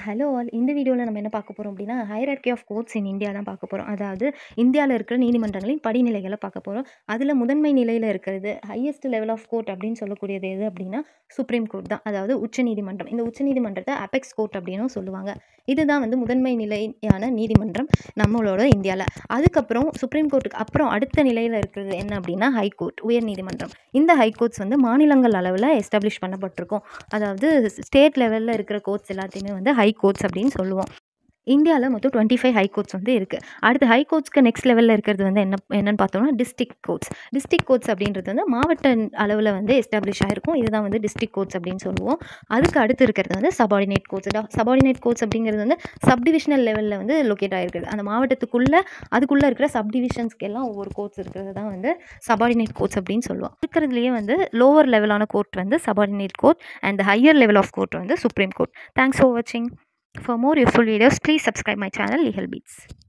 Hello all. இந்த வீடியோவில் நம்ம என்ன பார்க்க போகிறோம் அப்படின்னா, hierarchy of courts in India தான் பார்க்க போகிறோம். அதாவது இந்தியாவில் இருக்கிற நீதிமன்றங்களின் படிநிலைகளை பார்க்க போகிறோம். அதில் முதன்மை நிலையில் இருக்கிறது ஹையஸ்ட் லெவல் ஆஃப் கோர்ட் அப்படின்னு சொல்லக்கூடியது எது அப்படின்னா சுப்ரீம் கோர்ட் தான். அதாவது உச்சநீதிமன்றம். இந்த உச்சநீதிமன்றத்தை அபெக்ஸ் கோர்ட் அப்படின்னும் சொல்லுவாங்க. இதுதான் முதன்மை நிலையான நீதிமன்றம் நம்மளோட இந்தியாவில். அதுக்கப்புறம் சுப்ரீம் கோர்ட்டுக்கு அப்புறம் அடுத்த நிலையில் இருக்கிறது என்ன அப்படின்னா ஹைகோர்ட், உயர் நீதிமன்றம். இந்த ஹைகோர்ட்ஸ் மாநிலங்கள் அளவில் எஸ்டாப்ளிஷ் பண்ணப்பட்டிருக்கும். அதாவது ஸ்டேட் லெவலில் இருக்கிற கோர்ட்ஸ் எல்லாத்தையுமே ஹை கோர்ட்ஸ் அப்படின்னு சொல்லுவோம். இந்தியாவில் மொத்தம் 25 ஹை கோர்ட்ஸ் இருக்குது. அடுத்து ஹை கோர்ட்ஸ்க்கு நெக்ஸ்ட் லெவலில் இருக்கிறது என்னன்னு பார்த்தோம்னா டிஸ்ட்ரிக்ட் கோர்ட்ஸ். டிஸ்ட்ரிக்ட் கோர்ட்ஸ் அப்படின்றது மாவட்ட அளவில் எஸ்டாப்ளிஷ் ஆகிருக்கும். இதுதான் டிஸ்ட்ரிக்ட் கோர்ட்ஸ் அப்படின்னு சொல்லுவோம். அதுக்கு அடுத்து இருக்கிறது சபார்டினேட் கோர்ட்ஸ். சபார்டினேட் கோர்ட்ஸ் அப்படிங்கிறது சப்டிவிஷனல் லெவலில் லொக்கேட் ஆகிருக்குது. அந்த மாவட்டத்துக்குள்ளே அதுக்குள்ளே இருக்கிற சப்டிவிஷன்ஸ்க்கு எல்லாம் ஒவ்வொரு கோர்ட்ஸ் இருக்கிறது தான் சபார்டினேட் கோர்ட்ஸ் அப்படின்னு சொல்லுவோம். இருக்கிறதுலேயே லோவர் லெவலான court subordinate court and higher level of court supreme court. Thanks for வாட்சிங். For more useful videos, please subscribe my channel Legal Beats.